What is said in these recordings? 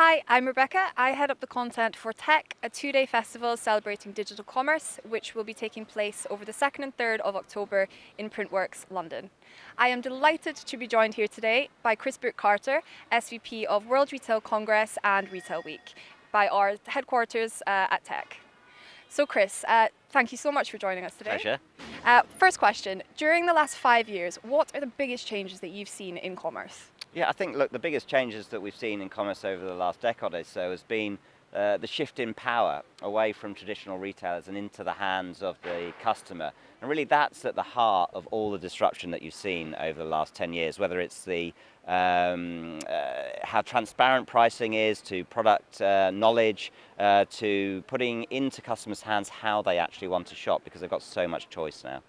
Hi, I'm Rebecca. I head up the content for Tech, a two-day festival celebrating digital commerce, which will be taking place over the 2nd and 3rd of October in Printworks, London. I am delighted to be joined here today by Chris Brooke-Carter, SVP of World Retail Congress and Retail Week, by our headquarters at Tech. So Chris, thank you so much for joining us today. Pleasure. First question, during the last 5 years, what are the biggest changes that you've seen in commerce? Yeah, I think, look, the biggest changes that we've seen in commerce over the last decade or so has been the shift in power away from traditional retailers and into the hands of the customer. And really that's at the heart of all the disruption that you've seen over the last 10 years, whether it's the how transparent pricing is, to product knowledge, to putting into customers' hands how they actually want to shop, because they've got so much choice now.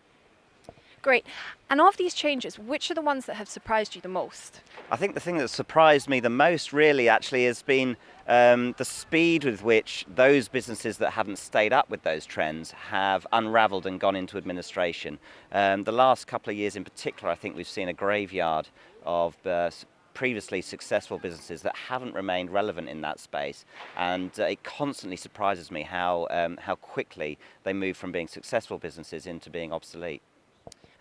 Great. And of these changes, which are the ones that have surprised you the most? I think the thing that surprised me the most really actually has been the speed with which those businesses that haven't stayed up with those trends have unraveled and gone into administration. The last couple of years in particular, I think we've seen a graveyard of previously successful businesses that haven't remained relevant in that space, and it constantly surprises me how quickly they move from being successful businesses into being obsolete.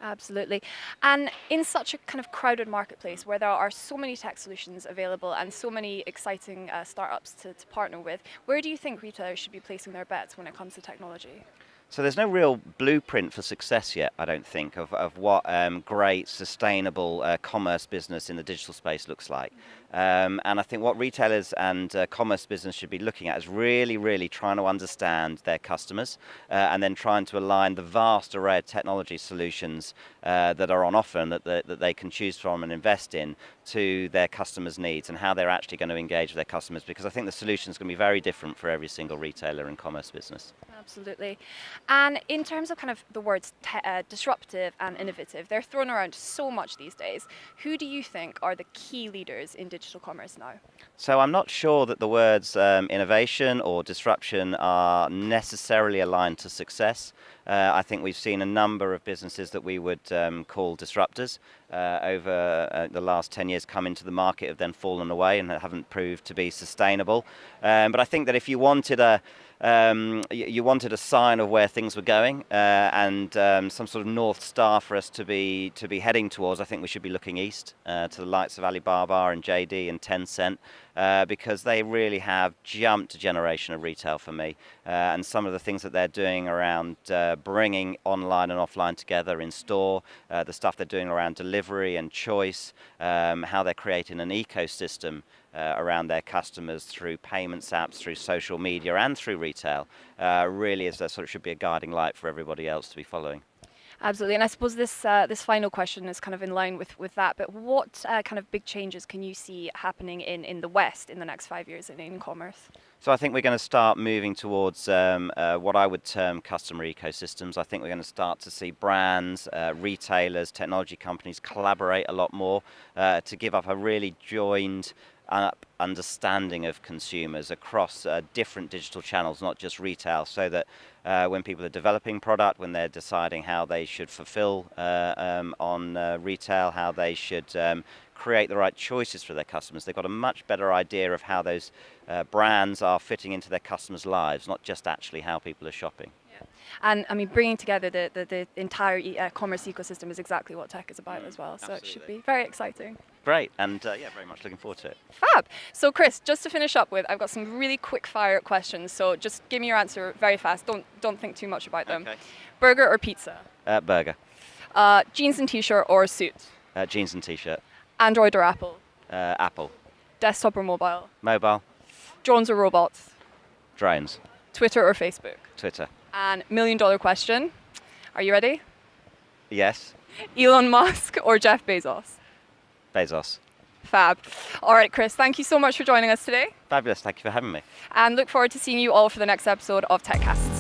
Absolutely. And in such a kind of crowded marketplace where there are so many tech solutions available and so many exciting startups to partner with, where do you think retailers should be placing their bets when it comes to technology? So there's no real blueprint for success yet, I don't think, of what great, sustainable commerce business in the digital space looks like. And I think what retailers and commerce business should be looking at is really trying to understand their customers and then trying to align the vast array of technology solutions that are on offer and that they can choose from and invest in to their customers' needs and how they're actually going to engage with their customers, because I think the solution is going to be very different for every single retailer and commerce business. Absolutely. And in terms of kind of the words disruptive and innovative, they're thrown around so much these days. Who do you think are the key leaders in digital commerce now? So I'm not sure that the words innovation or disruption are necessarily aligned to success. I think we've seen a number of businesses that we would call disruptors over the last 10 years come into the market, have then fallen away and haven't proved to be sustainable. But I think that if you wanted a sign of where things were going and some sort of north star for us to be heading towards, I think we should be looking east to the likes of Alibaba and JD and Tencent, because they really have jumped a generation of retail for me. And some of the things that they're doing around bringing online and offline together in store, the stuff they're doing around delivery and choice, how they're creating an ecosystem around their customers through payments apps, through social media and through retail, really is should be a guiding light for everybody else to be following. Absolutely, and I suppose this final question is kind of in line with that, but what kind of big changes can you see happening in the West in the next 5 years in commerce? So I think we're going to start moving towards what I would term customer ecosystems. I think we're going to start to see brands, retailers, technology companies collaborate a lot more to give up a really joined understanding of consumers across different digital channels, not just retail, so that when people are developing product, when they're deciding how they should fulfill on retail, how they should create the right choices for their customers, they've got a much better idea of how those brands are fitting into their customers' lives, not just actually how people are shopping. And I mean, bringing together the entire commerce ecosystem is exactly what tech is about as well. So Absolutely. It should be very exciting. Great, and yeah, very much looking forward to it. Fab. So Chris, just to finish up with, I've got some really quick fire questions. So just give me your answer very fast. Don't think too much about them. Okay. Burger or pizza? Burger. Jeans and t-shirt or a suit? Jeans and t-shirt. Android or Apple? Apple. Desktop or mobile? Mobile. Drones or robots? Drones. Twitter or Facebook? Twitter. And $1 million question. Are you ready? Yes. Elon Musk or Jeff Bezos? Bezos. Fab. All right, Chris, thank you so much for joining us today. Fabulous, thank you for having me. And look forward to seeing you all for the next episode of TechCasts.